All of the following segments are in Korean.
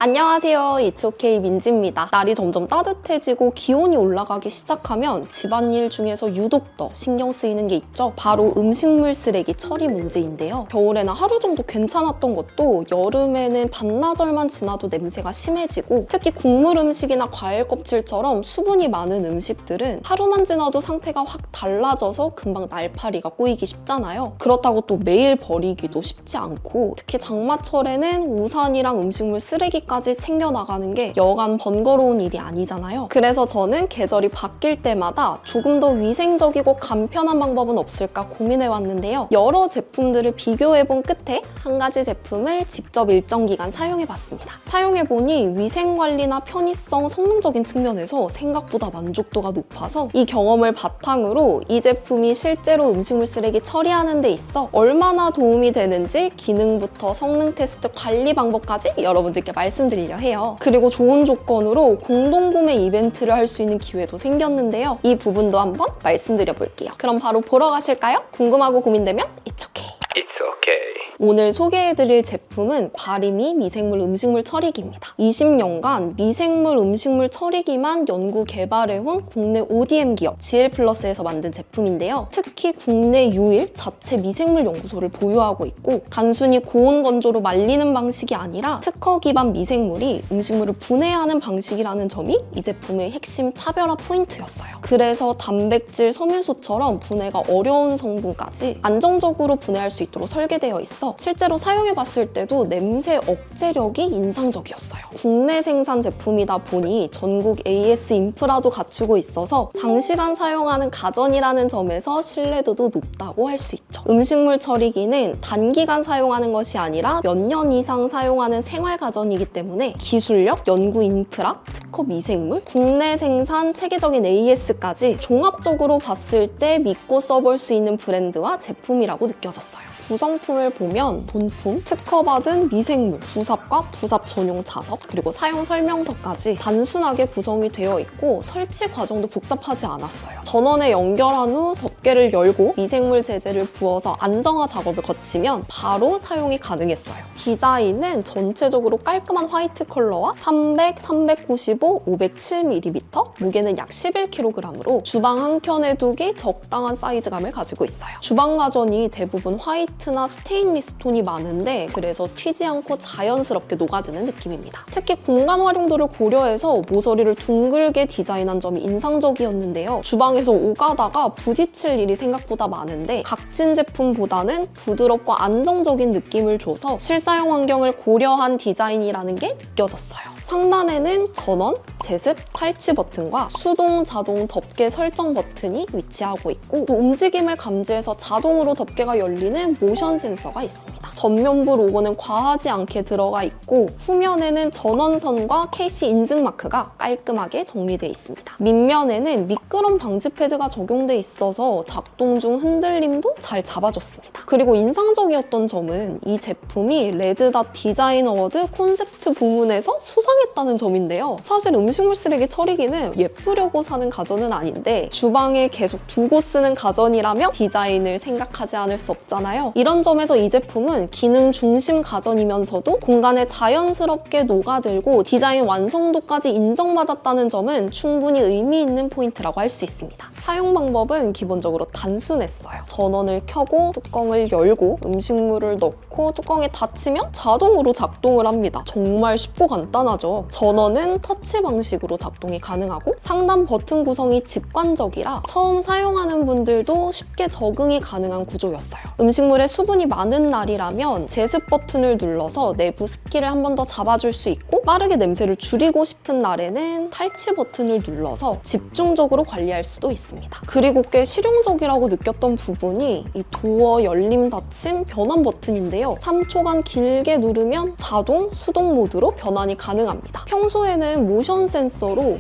안녕하세요. It's OK 민지입니다. 날이 점점 따뜻해지고 기온이 올라가기 시작하면 집안일 중에서 유독 더 신경 쓰이는 게 있죠. 바로 음식물 쓰레기 처리 문제인데요. 겨울에는 하루 정도 괜찮았던 것도 여름에는 반나절만 지나도 냄새가 심해지고, 특히 국물 음식이나 과일 껍질처럼 수분이 많은 음식들은 하루만 지나도 상태가 확 달라져서 금방 날파리가 꼬이기 쉽잖아요. 그렇다고 또 매일 버리기도 쉽지 않고, 특히 장마철에는 우산이랑 음식물 쓰레기 까지 챙겨나가는 게 여간 번거로운 일이 아니잖아요. 그래서 저는 계절이 바뀔 때마다 조금 더 위생적이고 간편한 방법은 없을까 고민해왔는데요. 여러 제품들을 비교해본 끝에 한 가지 제품을 직접 일정 기간 사용해봤습니다. 사용해보니 위생관리나 편의성, 성능적인 측면에서 생각보다 만족도가 높아서 이 경험을 바탕으로 이 제품이 실제로 음식물 쓰레기 처리하는 데 있어 얼마나 도움이 되는지 기능부터 성능 테스트, 관리 방법까지 여러분들께 말씀드리려 해요. 그리고 좋은 조건으로 공동구매 이벤트를 할 수 있는 기회도 생겼는데요. 이 부분도 한번 말씀드려 볼게요. 그럼 바로 보러 가실까요? 궁금하고 고민되면 It's OK. It's okay. 오늘 소개해드릴 제품은 바리미 미생물 음식물 처리기입니다. 20년간 미생물 음식물 처리기만 연구 개발해온 국내 ODM 기업 GL플러스에서 만든 제품인데요. 특히 국내 유일 자체 미생물 연구소를 보유하고 있고, 단순히 고온 건조로 말리는 방식이 아니라 특허 기반 미생물이 음식물을 분해하는 방식이라는 점이 이 제품의 핵심 차별화 포인트였어요. 그래서 단백질, 섬유소처럼 분해가 어려운 성분까지 안정적으로 분해할 수 있도록 설계되어 있어 실제로 사용해봤을 때도 냄새 억제력이 인상적이었어요. 국내 생산 제품이다 보니 전국 AS 인프라도 갖추고 있어서 장시간 사용하는 가전이라는 점에서 신뢰도도 높다고 할 수 있죠. 음식물 처리기는 단기간 사용하는 것이 아니라 몇 년 이상 사용하는 생활 가전이기 때문에 기술력, 연구 인프라, 특허 미생물, 국내 생산, 체계적인 AS까지 종합적으로 봤을 때 믿고 써볼 수 있는 브랜드와 제품이라고 느껴졌어요. 구성품을 보면 본품, 특허받은 미생물, 부삽과 부삽 전용 자석, 그리고 사용 설명서까지 단순하게 구성이 되어 있고 설치 과정도 복잡하지 않았어요. 전원에 연결한 후 덮개를 열고 미생물 제제를 부어서 안정화 작업을 거치면 바로 사용이 가능했어요. 디자인은 전체적으로 깔끔한 화이트 컬러와 300, 395, 507ml, 무게는 약 11kg으로 주방 한 켠에 두기 적당한 사이즈감을 가지고 있어요. 주방 가전이 대부분 화이트나 스테인리스 톤이 많은데 그래서 튀지 않고 자연스럽게 녹아드는 느낌입니다. 특히 공간 활용도를 고려해서 모서리를 둥글게 디자인한 점이 인상적이었는데요. 주방에서 오가다가 부딪힐 일이 생각보다 많은데 각진 제품보다는 부드럽고 안정적인 느낌을 줘서 실사용 환경을 고려한 디자인이라는 게 느껴졌어요. 상단에는 전원, 제습, 탈취 버튼과 수동, 자동 덮개 설정 버튼이 위치하고 있고, 또 움직임을 감지해서 자동으로 덮개가 열리는 모션 센서가 있습니다. 전면부 로고는 과하지 않게 들어가 있고, 후면에는 전원선과 KC 인증 마크가 깔끔하게 정리되어 있습니다. 밑면에는 미끄럼 방지 패드가 적용돼 있어서 작동 중 흔들림도 잘 잡아줬습니다. 그리고 인상적이었던 점은 이 제품이 레드닷 디자인 어워드 콘셉트 부문에서 수상했다는 점인데요. 사실 음식물 쓰레기 처리기는 예쁘려고 사는 가전은 아닌데 주방에 계속 두고 쓰는 가전이라면 디자인을 생각하지 않을 수 없잖아요. 이런 점에서 이 제품은 기능 중심 가전이면서도 공간에 자연스럽게 녹아들고 디자인 완성도까지 인정받았다는 점은 충분히 의미 있는 포인트라고 할 수 있습니다. 사용 방법은 기본적으로 단순했어요. 전원을 켜고 뚜껑을 열고 음식물을 넣고 뚜껑에 닫히면 자동으로 작동을 합니다. 정말 쉽고 간단하죠. 전원은 터치 방식으로 작동이 가능하고 상단 버튼 구성이 직관적이라 처음 사용하는 분들도 쉽게 적응이 가능한 구조였어요. 음식물에 수분이 많은 날이라면 제습 버튼을 눌러서 내부 습기를 한 번 더 잡아줄 수 있고, 빠르게 냄새를 줄이고 싶은 날에는 탈취 버튼을 눌러서 집중적으로 관리할 수도 있습니다. 그리고 꽤 실용적이라고 느꼈던 부분이 이 도어 열림 닫힘 변환 버튼인데요. 3초간 길게 누르면 자동, 수동 모드로 변환이 가능합니다. 평소에는 모션 센서로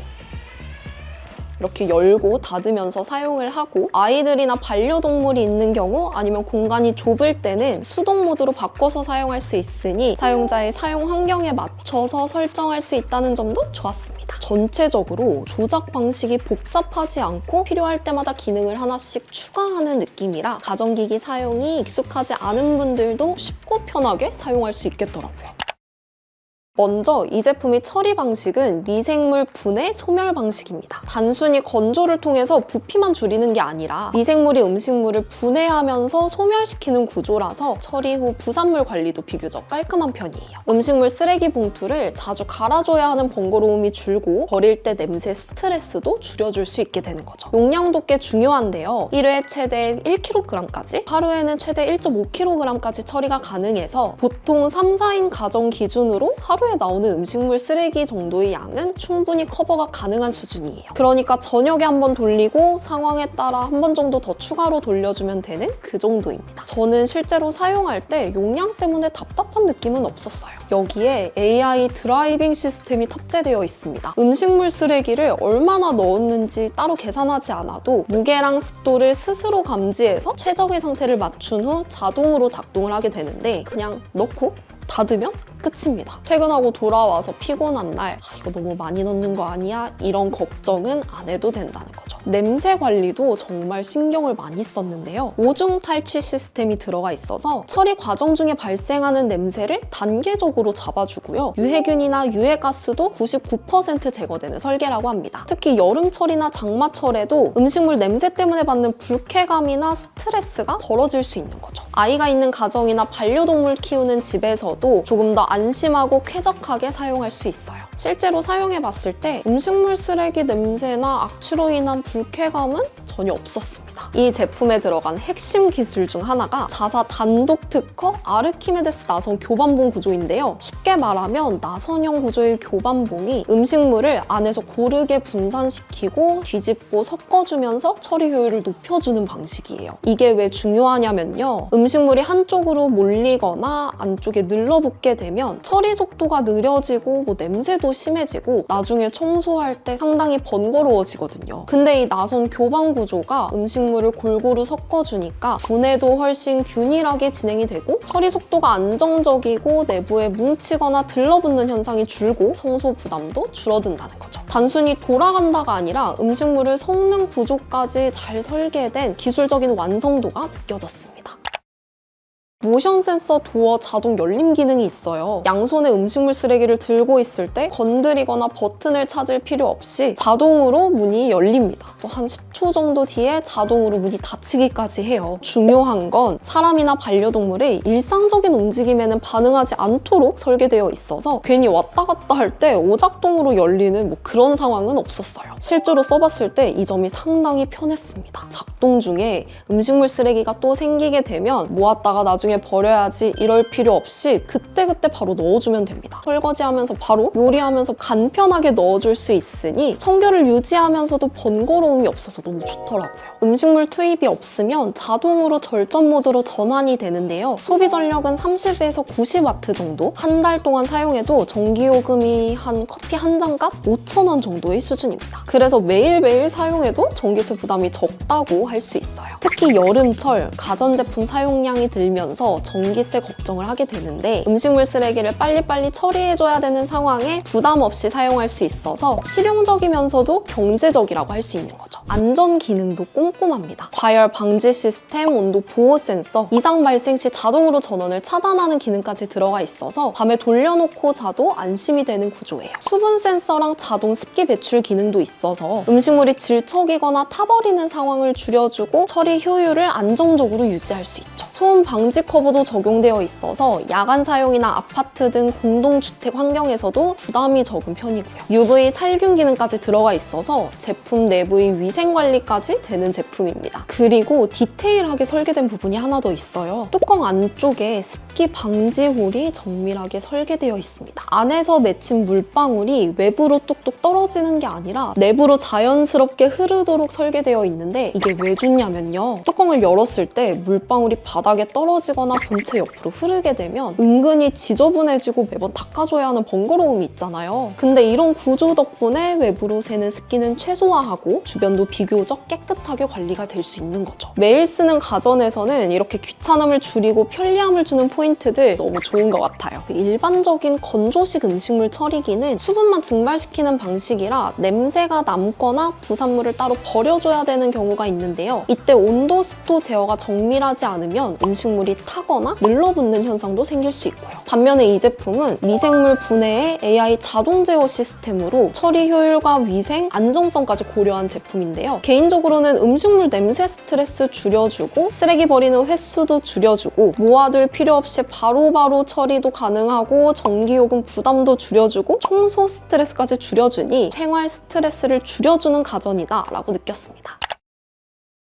이렇게 열고 닫으면서 사용을 하고, 아이들이나 반려동물이 있는 경우 아니면 공간이 좁을 때는 수동 모드로 바꿔서 사용할 수 있으니 사용자의 사용 환경에 맞춰서 설정할 수 있다는 점도 좋았습니다. 전체적으로 조작 방식이 복잡하지 않고 필요할 때마다 기능을 하나씩 추가하는 느낌이라 가전기기 사용이 익숙하지 않은 분들도 쉽고 편하게 사용할 수 있겠더라고요. 먼저 이 제품의 처리 방식은 미생물 분해 소멸 방식입니다. 단순히 건조를 통해서 부피만 줄이는 게 아니라 미생물이 음식물을 분해하면서 소멸시키는 구조라서 처리 후 부산물 관리도 비교적 깔끔한 편이에요. 음식물 쓰레기 봉투를 자주 갈아줘야 하는 번거로움이 줄고 버릴 때 냄새 스트레스도 줄여줄 수 있게 되는 거죠. 용량도 꽤 중요한데요. 1회 최대 1kg까지, 하루에는 최대 1.5kg까지 처리가 가능해서 보통 3, 4인 가정 기준으로 하루에 나오는 음식물 쓰레기 정도의 양은 충분히 커버가 가능한 수준이에요. 그러니까 저녁에 한 번 돌리고 상황에 따라 한 번 정도 더 추가로 돌려주면 되는 그 정도입니다. 저는 실제로 사용할 때 용량 때문에 답답한 느낌은 없었어요. 여기에 AI 드라이빙 시스템이 탑재되어 있습니다. 음식물 쓰레기를 얼마나 넣었는지 따로 계산하지 않아도 무게랑 습도를 스스로 감지해서 최적의 상태를 맞춘 후 자동으로 작동을 하게 되는데 그냥 넣고 닫으면 끝입니다. 퇴근하고 돌아와서 피곤한 날 이거 너무 많이 넣는 거 아니야? 이런 걱정은 안 해도 된다는 거죠. 냄새 관리도 정말 신경을 많이 썼는데요. 오중 탈취 시스템이 들어가 있어서 처리 과정 중에 발생하는 냄새를 단계적으로 잡아주고요. 유해균이나 유해가스도 99% 제거되는 설계라고 합니다. 특히 여름철이나 장마철에도 음식물 냄새 때문에 받는 불쾌감이나 스트레스가 덜어질 수 있는 거죠. 아이가 있는 가정이나 반려동물 키우는 집에서도 조금 더 안심하고 쾌적하게 사용할 수 있어요. 실제로 사용해봤을 때 음식물 쓰레기 냄새나 악취로 인한 불쾌감은 전혀 없었습니다. 이 제품에 들어간 핵심 기술 중 하나가 자사 단독 특허 아르키메데스 나선 교반봉 구조인데요. 쉽게 말하면 나선형 구조의 교반봉이 음식물을 안에서 고르게 분산시키고 뒤집고 섞어주면서 처리 효율을 높여주는 방식이에요. 이게 왜 중요하냐면요. 음식물이 한쪽으로 몰리거나 안쪽에 늘러붙게 되면 처리 속도가 느려지고 냄새도 심해지고 나중에 청소할 때 상당히 번거로워지거든요. 근데 이 나선 교반 구조가 음식물을 골고루 섞어주니까 분해도 훨씬 균일하게 진행이 되고 처리 속도가 안정적이고 내부에 뭉치거나 들러붙는 현상이 줄고 청소 부담도 줄어든다는 거죠. 단순히 돌아간다가 아니라 음식물을 섞는 구조까지 잘 설계된 기술적인 완성도가 느껴졌습니다. 모션 센서 도어 자동 열림 기능이 있어요. 양손에 음식물 쓰레기를 들고 있을 때 건드리거나 버튼을 찾을 필요 없이 자동으로 문이 열립니다. 또 한 10초 정도 뒤에 자동으로 문이 닫히기까지 해요. 중요한 건 사람이나 반려동물의 일상적인 움직임에는 반응하지 않도록 설계되어 있어서 괜히 왔다 갔다 할 때 오작동으로 열리는 그런 상황은 없었어요. 실제로 써봤을 때 이 점이 상당히 편했습니다. 작동 중에 음식물 쓰레기가 또 생기게 되면 모았다가 나중에 버려야지 이럴 필요 없이 그때그때 바로 넣어주면 됩니다. 설거지하면서 바로 요리하면서 간편하게 넣어줄 수 있으니 청결을 유지하면서도 번거로움이 없어서 너무 좋더라고요. 음식물 투입이 없으면 자동으로 절전 모드로 전환이 되는데요. 소비 전력은 30에서 90W 정도? 한 달 동안 사용해도 전기요금이 한 커피 한 잔값 5,000원 정도의 수준입니다. 그래서 매일매일 사용해도 전기세 부담이 적다고 할 수 있어요. 특히 여름철 가전제품 사용량이 들면서 전기세 걱정을 하게 되는데 음식물 쓰레기를 빨리빨리 처리해줘야 되는 상황에 부담 없이 사용할 수 있어서 실용적이면서도 경제적이라고 할 수 있는 거죠. 안전 기능도 꼼꼼합니다. 과열 방지 시스템, 온도 보호 센서, 이상 발생 시 자동으로 전원을 차단하는 기능까지 들어가 있어서 밤에 돌려놓고 자도 안심이 되는 구조예요. 수분 센서랑 자동 습기 배출 기능도 있어서 음식물이 질척이거나 타버리는 상황을 줄여주고 처리 효율을 안정적으로 유지할 수 있죠. 소음 방지 커버도 적용되어 있어서 야간 사용이나 아파트 등 공동주택 환경에서도 부담이 적은 편이고요. UV 살균 기능까지 들어가 있어서 제품 내부의 위생 관리까지 되는 제품입니다. 그리고 디테일하게 설계된 부분이 하나 더 있어요. 뚜껑 안쪽에 습기 방지 홀이 정밀하게 설계되어 있습니다. 안에서 맺힌 물방울이 외부로 뚝뚝 떨어지는 게 아니라 내부로 자연스럽게 흐르도록 설계되어 있는데 이게 왜 좋냐면요. 뚜껑을 열었을 때 물방울이 바닥에 떨어지거나 본체 옆으로 흐르게 되면 은근히 지저분해지고 매번 닦아줘야 하는 번거로움이 있잖아요. 근데 이런 구조 덕분에 외부로 새는 습기는 최소화하고 주변도 비교적 깨끗하게 관리가 될 수 있는 거죠. 매일 쓰는 가전에서는 이렇게 귀찮음을 줄이고 편리함을 주는 포인트들 너무 좋은 것 같아요. 일반적인 건조식 음식물 처리기는 수분만 증발시키는 방식이라 냄새가 남거나 부산물을 따로 버려줘야 되는 경우가 있는데요. 이때 온도, 습도 제어가 정밀하지 않으면 음식물이 타거나 늘러붙는 현상도 생길 수 있고요. 반면에 이 제품은 미생물 분해의 AI 자동 제어 시스템으로 처리 효율과 위생, 안정성까지 고려한 제품인데요. 개인적으로는 음식물 냄새 스트레스 줄여주고 쓰레기 버리는 횟수도 줄여주고 모아둘 필요 없이 바로바로 처리도 가능하고 전기요금 부담도 줄여주고 청소 스트레스까지 줄여주니 생활 스트레스를 줄여주는 가전이다 라고 느꼈습니다.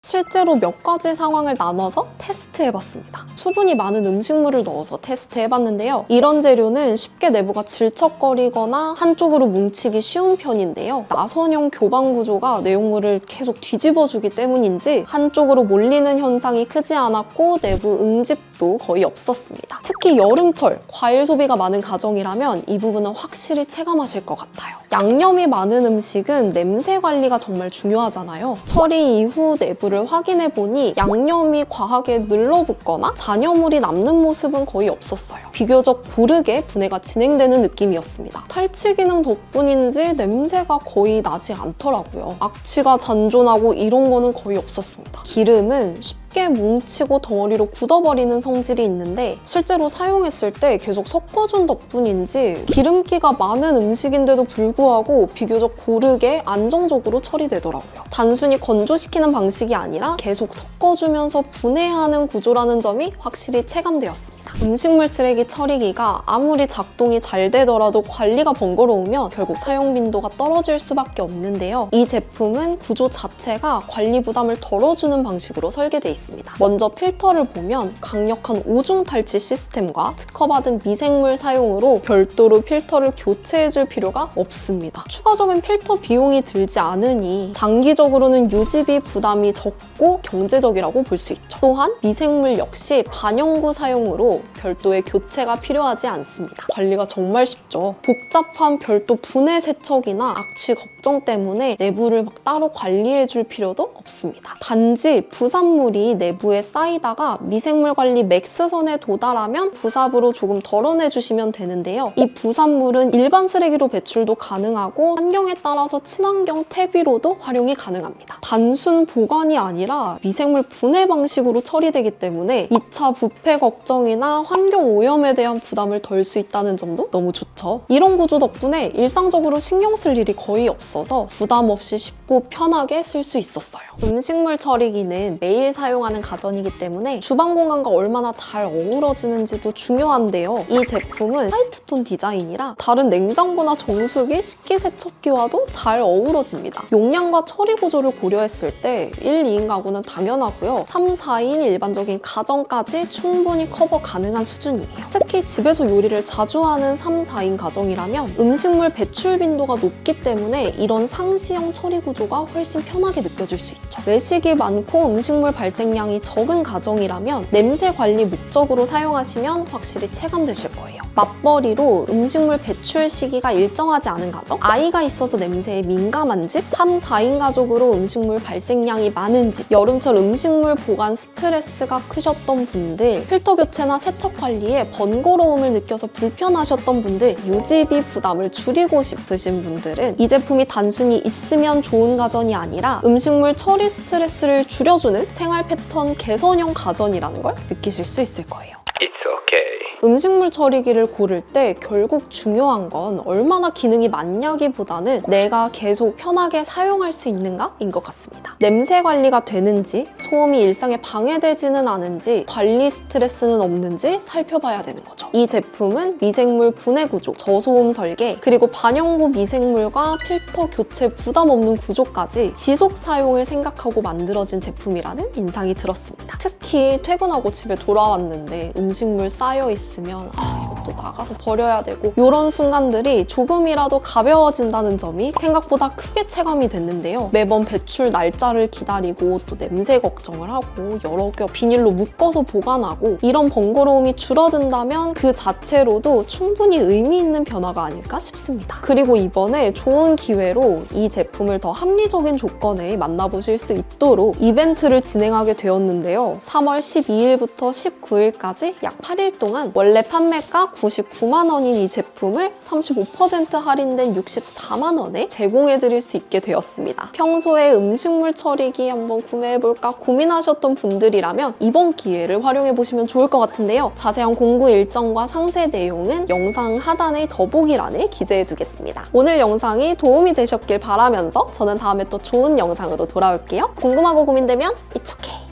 실제로 몇 가지 상황을 나눠서 테스트해봤습니다. 수분이 많은 음식물을 넣어서 테스트해봤는데요. 이런 재료는 쉽게 내부가 질척거리거나 한쪽으로 뭉치기 쉬운 편인데요. 나선형 교방 구조가 내용물을 계속 뒤집어주기 때문인지 한쪽으로 몰리는 현상이 크지 않았고 내부 응집도 거의 없었습니다. 특히 여름철, 과일 소비가 많은 가정이라면 이 부분은 확실히 체감하실 것 같아요. 양념이 많은 음식은 냄새 관리가 정말 중요하잖아요. 처리 이후 내부를 확인해보니 양념이 과하게 늘러붙거나 잔여물이 남는 모습은 거의 없었어요. 비교적 고르게 분해가 진행되는 느낌이었습니다. 탈취 기능 덕분인지 냄새가 거의 나지 않더라고요. 악취가 잔존하고 이런 거는 거의 없었습니다. 기름은 쉽게 뭉치고 덩어리로 굳어버리는 성질이 있는데 실제로 사용했을 때 계속 섞어준 덕분인지 기름기가 많은 음식인데도 불구하고 비교적 고르게 안정적으로 처리되더라고요. 단순히 건조시키는 방식이 아니라 계속 섞어주면서 분해하는 구조라는 점이 확실히 체감되었습니다. 음식물 쓰레기 처리기가 아무리 작동이 잘 되더라도 관리가 번거로우면 결국 사용 빈도가 떨어질 수밖에 없는데요. 이 제품은 구조 자체가 관리 부담을 덜어주는 방식으로 설계되어 있습니다. 먼저 필터를 보면 강력한 오중 탈취 시스템과 특허받은 미생물 사용으로 별도로 필터를 교체해줄 필요가 없습니다. 추가적인 필터 비용이 들지 않으니 장기적으로는 유지비 부담이 적고 경제적이라고 볼 수 있죠. 또한 미생물 역시 반영구 사용으로 별도의 교체가 필요하지 않습니다. 관리가 정말 쉽죠. 복잡한 별도 분해 세척이나 악취 걱정 때문에 내부를 막 따로 관리해줄 필요도 없습니다. 단지 부산물이 내부에 쌓이다가 미생물 관리 맥스선에 도달하면 부삽으로 조금 덜어내주시면 되는데요. 이 부산물은 일반 쓰레기로 배출도 가능하고 환경에 따라서 친환경 퇴비로도 활용이 가능합니다. 단순 보관이 아니라 미생물 분해 방식으로 처리되기 때문에 2차 부패 걱정이나 환경 오염에 대한 부담을 덜 수 있다는 점도 너무 좋죠. 이런 구조 덕분에 일상적으로 신경 쓸 일이 거의 없어서 부담 없이 쉽고 편하게 쓸 수 있었어요. 음식물 처리기는 매일 사용하는 가전이기 때문에 주방 공간과 얼마나 잘 어우러지는지도 중요한데요. 이 제품은 화이트톤 디자인이라 다른 냉장고나 정수기, 식기세척기와도 잘 어우러집니다. 용량과 처리 구조를 고려했을 때 1, 2인 가구는 당연하고요. 3, 4인 일반적인 가정까지 충분히 커버 가능한 수준이에요. 특히 집에서 요리를 자주 하는 3, 4인 가정이라면 음식물 배출 빈도가 높기 때문에 이런 상시형 처리 구조가 훨씬 편하게 느껴질 수 있죠. 외식이 많고 음식물 발생량이 적은 가정이라면 냄새 관리 목적으로 사용하시면 확실히 체감되실 거예요. 맞벌이로 음식물 배출 시기가 일정하지 않은 가정, 아이가 있어서 냄새에 민감한 집, 3, 4인 가족으로 음식물 발생량이 많은 집, 여름철 음식물 보관 스트레스가 크셨던 분들, 필터 교체나 세척 관리에 번거로움을 느껴서 불편하셨던 분들, 유지비 부담을 줄이고 싶으신 분들은 이 제품이 단순히 있으면 좋은 가전이 아니라 음식물 처리 스트레스를 줄여주는 생활 패턴 개선형 가전이라는 걸 느끼실 수 있을 거예요. It's okay. 음식물 처리기를 고를 때 결국 중요한 건 얼마나 기능이 많냐기보다는 내가 계속 편하게 사용할 수 있는가인 것 같습니다. 냄새 관리가 되는지, 소음이 일상에 방해되지는 않은지, 관리 스트레스는 없는지 살펴봐야 되는 거죠. 이 제품은 미생물 분해 구조, 저소음 설계, 그리고 반영구 미생물과 필터 교체 부담 없는 구조까지 지속 사용을 생각하고 만들어진 제품이라는 인상이 들었습니다. 특히 퇴근하고 집에 돌아왔는데 음식물 쌓여 있으면 이것도 나가서 버려야 되고 이런 순간들이 조금이라도 가벼워진다는 점이 생각보다 크게 체감이 됐는데요. 매번 배출 날짜를 기다리고 또 냄새 걱정을 하고 여러 개 비닐로 묶어서 보관하고 이런 번거로움이 줄어든다면 그 자체로도 충분히 의미 있는 변화가 아닐까 싶습니다. 그리고 이번에 좋은 기회로 이 제품을 더 합리적인 조건에 만나보실 수 있도록 이벤트를 진행하게 되었는데요. 3월 12일부터 19일까지 약 8일 동안 원래 판매가 99만 원인 이 제품을 35% 할인된 64만 원에 제공해드릴 수 있게 되었습니다. 평소에 음식물 처리기 한번 구매해볼까 고민하셨던 분들이라면 이번 기회를 활용해보시면 좋을 것 같은데요. 자세한 공구 일정과 상세 내용은 영상 하단의 더보기란에 기재해두겠습니다. 오늘 영상이 도움이 되셨길 바라면서 저는 다음에 또 좋은 영상으로 돌아올게요. 궁금하고 고민되면 It's okay.